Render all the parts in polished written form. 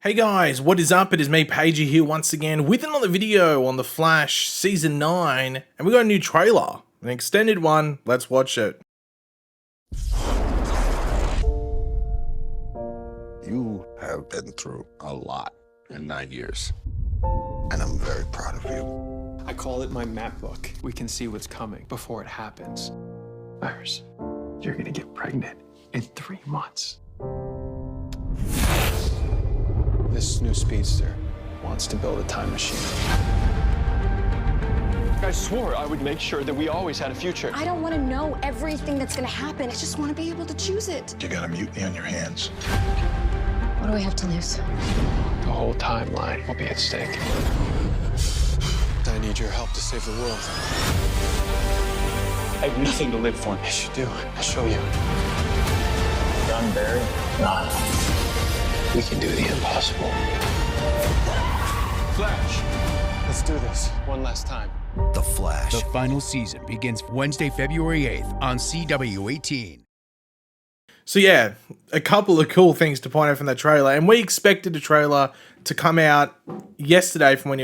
Hey guys, what is up? It is me, Pagey, here once again with another video on The Flash Season 9, and we got a new trailer, an extended one. Let's watch it. You have been through a lot in 9 years, and I'm very proud of you. I call it my map book. We can see what's coming before it happens. Iris, you're gonna get pregnant in 3 months. This new speedster wants to build a time machine. I swore I would make sure that we always had a future. I don't want to know everything that's going to happen. I just want to be able to choose it. You got a mutiny on your hands. What do we have to lose? The whole timeline will be at stake. I need your help to save the world. I have nothing to live for. Yes, you do. I'll show you. Done, Barry? Not. We can do the impossible. Flash, let's do this one last time. The Flash. The final season begins Wednesday, February 8th on CW18. So yeah, a couple of cool things to point out from that trailer, and we expected the trailer to come out yesterday from when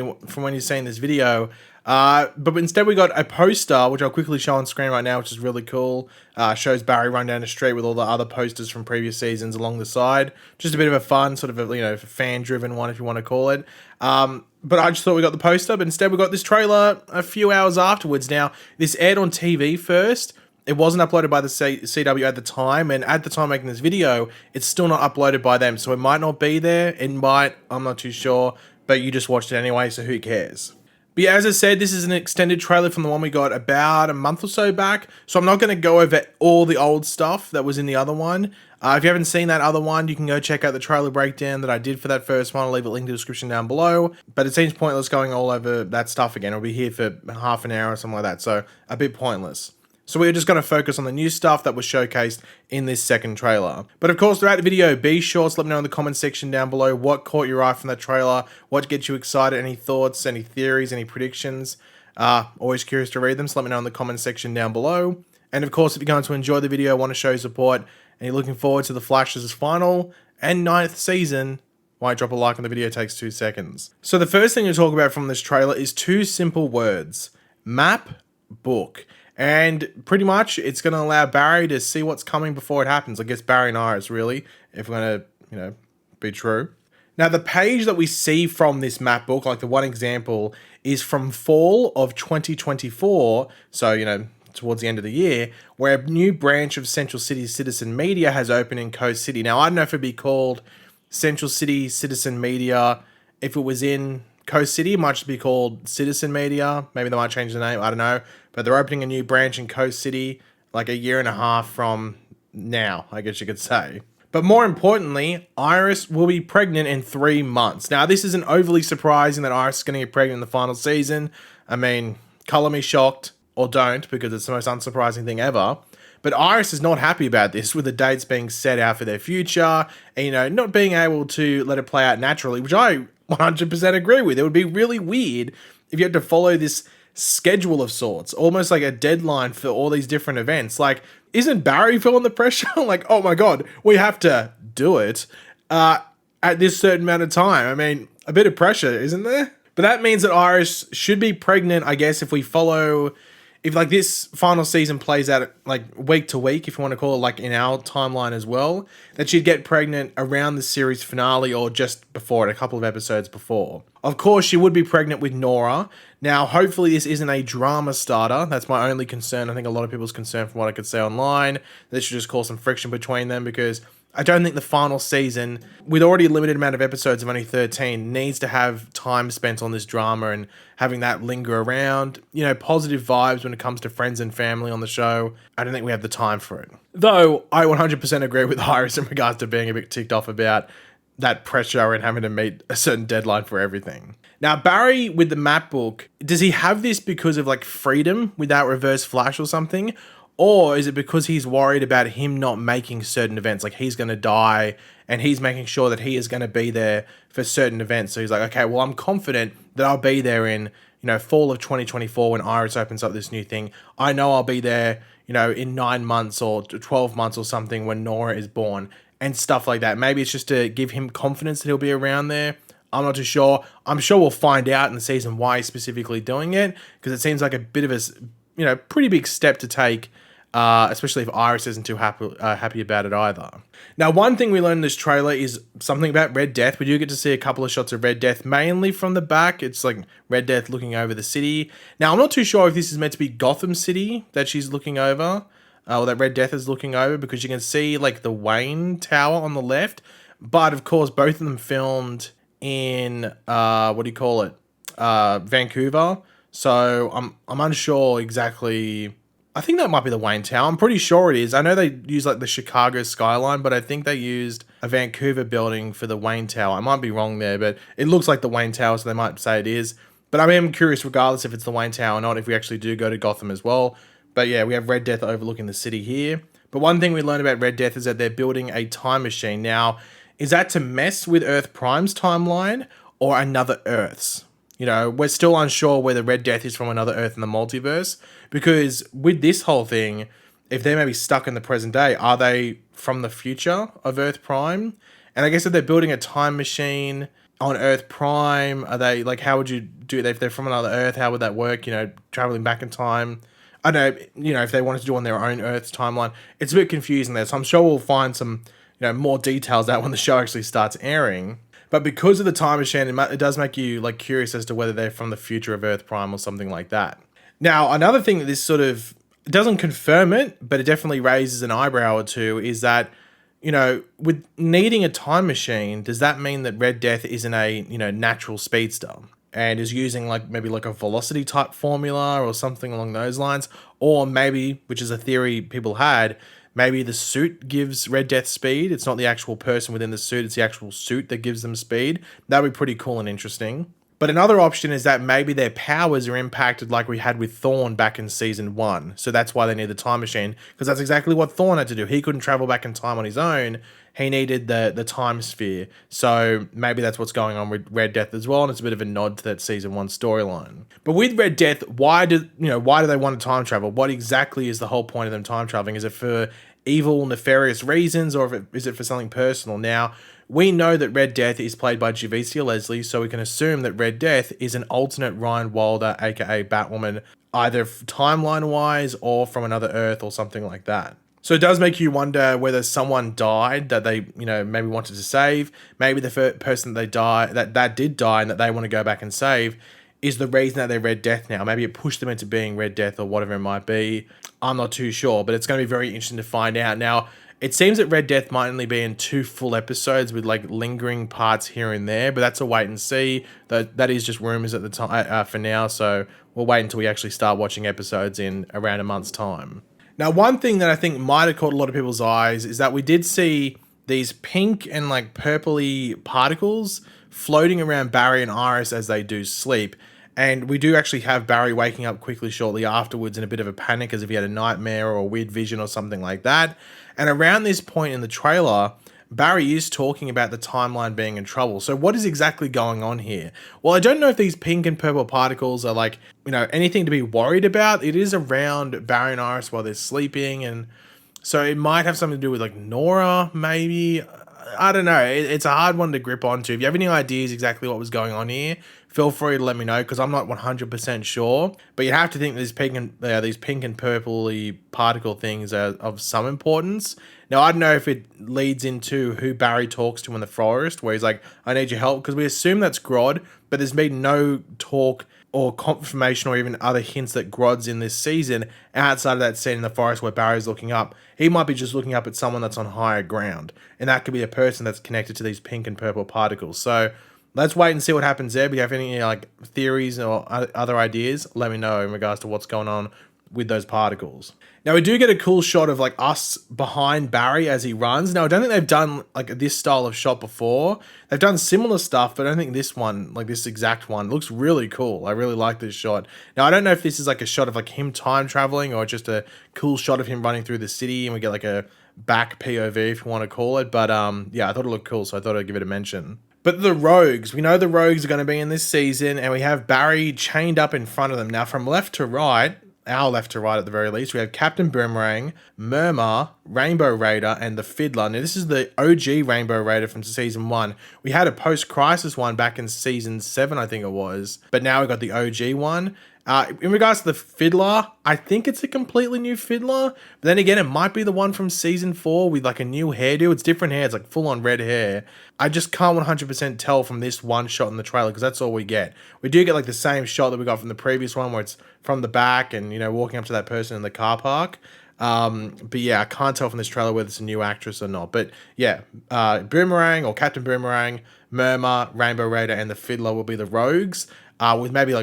you're seeing this video. But instead we got a poster, which I'll quickly show on screen right now, which is really cool. Shows Barry run down the street with all the other posters from previous seasons along the side. Just a bit of a fun, sort of a, fan-driven one, if you want to call it. But I just thought we got the poster, but instead we got this trailer a few hours afterwards. Now, this aired on TV first. It wasn't uploaded by the CW at the time, and at the time making this video, it's still not uploaded by them, so it might not be there. It might, I'm not too sure, but you just watched it anyway, so who cares? But yeah, as I said, this is an extended trailer from the one we got about a month or so back, so I'm not going to go over all the old stuff that was in the other one. If you haven't seen that other one, you can go check out the trailer breakdown that I did for that first one. I'll leave a link in the description down below. But it seems pointless going all over that stuff again. I'll be here for half an hour or something like that, so a bit pointless. So we're just going to focus on the new stuff that was showcased in this second trailer. But of course, throughout the video, be sure to let me know in the comment section down below what caught your eye from that trailer, what gets you excited, any thoughts, any theories, any predictions. Always curious to read them, so let me know in the comment section down below. And of course, if you're going to enjoy the video, want to show your support, and you're looking forward to The Flash's final and 9th season, why drop a like on the video, takes 2 seconds. So the first thing to talk about from this trailer is 2 simple words: map, book. And pretty much, it's going to allow Barry to see what's coming before it happens. I guess Barry and Iris, really, if we're going to, be true. Now, the page that we see from this map book, like the one example, is from fall of 2024. So, towards the end of the year, where a new branch of Central City Citizen Media has opened in Coast City. Now, I don't know if it'd be called Central City Citizen Media. If it was in Coast City, it might just be called Citizen Media. Maybe they might change the name, I don't know. But they're opening a new branch in Coast City like a year and a half from now, I guess you could say. But more importantly, Iris will be pregnant in 3 months. Now, this isn't overly surprising that Iris is going to get pregnant in the final season. I mean, color me shocked, or don't, because it's the most unsurprising thing ever. But Iris is not happy about this, with the dates being set out for their future, and, not being able to let it play out naturally, which I 100% agree with. It would be really weird if you had to follow this schedule of sorts, almost like a deadline for all these different events. Like, isn't Barry feeling the pressure? Like, oh my god, we have to do it at this certain amount of time. I mean, a bit of pressure, isn't there? But that means that Iris should be pregnant, I guess, if we follow, if like this final season plays out like week to week, if you want to call it, like in our timeline as well, that she'd get pregnant around the series finale or just before it, a couple of episodes before. Of course, she would be pregnant with Nora. Now, hopefully this isn't a drama starter. That's my only concern. I think a lot of people's concern from what I could say online. This should just cause some friction between them, because I don't think the final season, with already a limited amount of episodes of only 13, needs to have time spent on this drama and having that linger around. Positive vibes when it comes to friends and family on the show. I don't think we have the time for it. Though, I 100% agree with Iris in regards to being a bit ticked off about that pressure and having to meet a certain deadline for everything. Now, Barry, with the map book, does he have this because of like freedom without Reverse Flash or something? Or is it because he's worried about him not making certain events? Like, he's going to die and he's making sure that he is going to be there for certain events. So he's like, okay, well, I'm confident that I'll be there in, fall of 2024 when Iris opens up this new thing. I know I'll be there, in 9 months or 12 months or something when Nora is born. and stuff like that. Maybe it's just to give him confidence that he'll be around there. I'm not too sure. I'm sure we'll find out in the season why he's specifically doing it, because it seems like a bit of a, pretty big step to take, especially if Iris isn't too happy about it either. Now, one thing we learned in this trailer is something about Red Death. We do get to see a couple of shots of Red Death, mainly from the back. It's like Red Death looking over the city. Now, I'm not too sure if this is meant to be Gotham City that she's looking over, or that Red Death is looking over, because you can see like the Wayne Tower on the left. But of course, both of them filmed in Vancouver. So I'm unsure exactly. I think that might be the Wayne Tower. I'm pretty sure it is. I know they use like the Chicago skyline, but I think they used a Vancouver building for the Wayne Tower. I might be wrong there, but it looks like the Wayne Tower, so they might say it is. But I am curious, regardless if it's the Wayne Tower or not, if we actually do go to Gotham as well. But yeah, we have Red Death overlooking the city here. But one thing we learned about Red Death is that they're building a time machine. Now, is that to mess with Earth Prime's timeline or another Earth's? We're still unsure whether Red Death is from another Earth in the multiverse, because with this whole thing, if they're maybe stuck in the present day, are they from the future of Earth Prime? And I guess if they're building a time machine on Earth Prime, are they like, how would you do that? If they're from another Earth, how would that work? Traveling back in time. I don't know, if they wanted to do on their own Earth's timeline. It's a bit confusing there, so I'm sure we'll find some, more details out when the show actually starts airing. But because of the time machine, it does make you like curious as to whether they're from the future of Earth Prime or something like that. Now, another thing that this sort of doesn't confirm it, but it definitely raises an eyebrow or two, is that, with needing a time machine, does that mean that Red Death isn't a, natural speedster and is using maybe a velocity type formula or something along those lines? Or maybe, which is a theory people had, maybe the suit gives Red Death speed. It's not the actual person within the suit. It's the actual suit that gives them speed. That would be pretty cool and interesting. But another option is that maybe their powers are impacted like we had with Thawne back in season 1. So that's why they need the time machine, because that's exactly what Thawne had to do. He couldn't travel back in time on his own. He needed the time sphere. So maybe that's what's going on with Red Death as well, and it's a bit of a nod to that season 1 storyline. But with Red Death, why do they want to time travel? What exactly is the whole point of them time traveling? Is it for evil, nefarious reasons, or is it for something personal? Now, we know that Red Death is played by Javicia Leslie, so we can assume that Red Death is an alternate Ryan Wilder, aka Batwoman, either timeline-wise or from another Earth or something like that. So it does make you wonder whether someone died that they, maybe wanted to save. Maybe the first person that did die and that they want to go back and save is the reason that they're Red Death now. Maybe it pushed them into being Red Death or whatever it might be. I'm not too sure, but it's going to be very interesting to find out. Now, it seems that Red Death might only be in 2 full episodes with lingering parts here and there, but that's a wait and see. That is just rumors at the time for now, so we'll wait until we actually start watching episodes in around a month's time. Now, one thing that I think might have caught a lot of people's eyes is that we did see these pink and purpley particles floating around Barry and Iris as they do sleep. And we do actually have Barry waking up quickly shortly afterwards in a bit of a panic, as if he had a nightmare or a weird vision or something like that. And around this point in the trailer, Barry is talking about the timeline being in trouble. So what is exactly going on here? Well, I don't know if these pink and purple particles are anything to be worried about. It is around Barry and Iris while they're sleeping, and so it might have something to do with Nora, maybe. I don't know. It's a hard one to grip onto. If you have any ideas exactly what was going on here, feel free to let me know, because I'm not 100% sure. But you have to think these pink and purpley particle things are of some importance. Now, I don't know if it leads into who Barry talks to in the forest, where he's like, I need your help, because we assume that's Grodd, but there's been no talk or confirmation or even other hints that Grodd's in this season outside of that scene in the forest where Barry's looking up. He might be just looking up at someone that's on higher ground, and that could be a person that's connected to these pink and purple particles. So let's wait and see what happens there. If you have any theories or other ideas, let me know in regards to what's going on with those particles. Now, we do get a cool shot of us behind Barry as he runs. Now, I don't think they've done this style of shot before. They've done similar stuff, but I don't think this one, this exact one, looks really cool. I really like this shot. Now, I don't know if this is a shot of him time traveling or just a cool shot of him running through the city, and we get a back POV if you want to call it. But yeah, I thought it looked cool, so I thought I'd give it a mention. But the Rogues, we know the Rogues are going to be in this season, and we have Barry chained up in front of them. Now, from left to right, our left to right at the very least, we have Captain Boomerang, Murmur, Rainbow Raider, and the Fiddler. Now, this is the OG Rainbow Raider from season 1. We had a post-crisis one back in season 7, I think it was, but now we got the OG one. In regards to the Fiddler, I think it's a completely new Fiddler. But then again, it might be the one from season 4 with like a new hairdo. It's different hair. It's like full on red hair. I just can't 100% tell from this one shot in the trailer because that's all we get. We do get like the same shot that we got from the previous one where it's from the back and, you know, walking up to that person in the car park. But yeah, I can't tell from this trailer whether it's a new actress or not. But yeah, Boomerang or Captain Boomerang, Murmur, Rainbow Raider, and the Fiddler will be the rogues. With maybe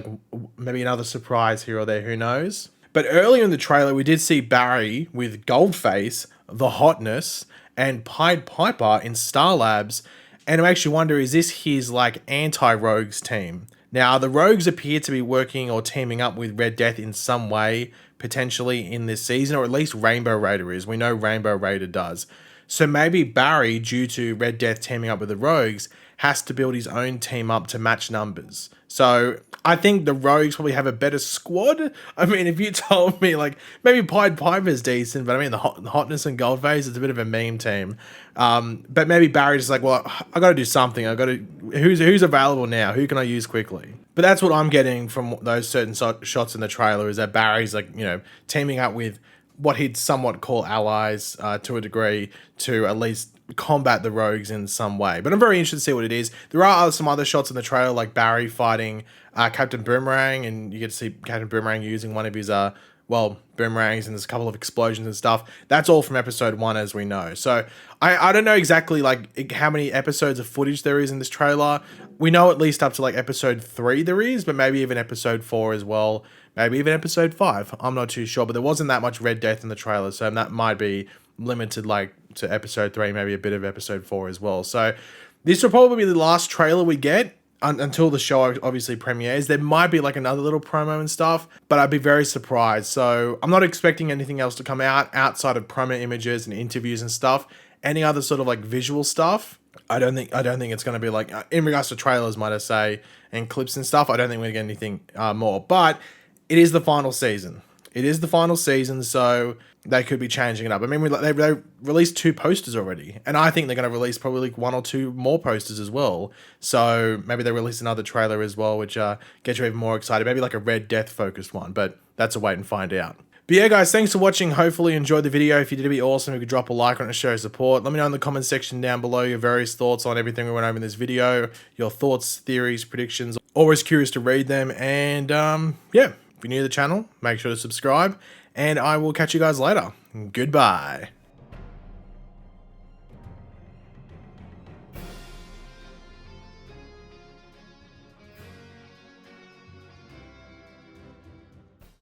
another surprise here or there, who knows. But earlier in the trailer, we did see Barry with Goldface, the Hotness, and Pied Piper in Star Labs. And I actually wonder, is this his like anti-rogues team? Now, the rogues appear to be working or teaming up with Red Death in some way, potentially in this season, or at least Rainbow Raider is. We know Rainbow Raider does. So maybe Barry, due to Red Death teaming up with the rogues, has to build his own team up to match numbers. So I think the rogues probably have a better squad. I mean, if you told me like maybe Pied Piper's decent, but I mean the Hotness and Goldface is a bit of a meme team. But maybe Barry's just like, well, I got to do something. Who's available now? Who can I use quickly? But that's what I'm getting from those certain shots in the trailer is that Barry's like, you know, teaming up with what he'd somewhat call allies to a degree to at least combat the rogues in some way. But I'm very interested to see what it is. There are some other shots in the trailer like Barry fighting Captain Boomerang, and you get to see Captain Boomerang using one of his boomerangs, and there's a couple of explosions and stuff. That's all from episode 1, as we know. So I don't know exactly like how many episodes of footage there is in this trailer. We know at least up to like episode 3 there is, but maybe even episode 4 as well. Maybe even episode 5. I'm not too sure, but there wasn't that much Red Death in the trailer, so that might be limited like to episode 3, maybe a bit of episode 4 as well. So this will probably be the last trailer we get until the show obviously premieres. There might be like another little promo and stuff, but I'd be very surprised. So I'm not expecting anything else to come out outside of promo images and interviews and stuff. Any other sort of like visual stuff, I don't think it's going to be like in regards to trailers, might I say, and clips and stuff. I don't think we're going to get anything more, but it is the final season. It is the final season, so they could be changing it up. I mean, they released 2 posters already, and I think they're going to release probably like 1 or 2 more posters as well. So maybe they release another trailer as well, which gets you even more excited. Maybe like a Red Death focused one, but that's a wait and find out. But yeah, guys, thanks for watching. Hopefully you enjoyed the video. If you did, it'd be awesome if you could drop a like on it to show support. Let me know in the comment section down below your various thoughts on everything we went over in this video. Your thoughts, theories, predictions. Always curious to read them. And yeah, if you're new to the channel, make sure to subscribe. And I will catch you guys later. Goodbye.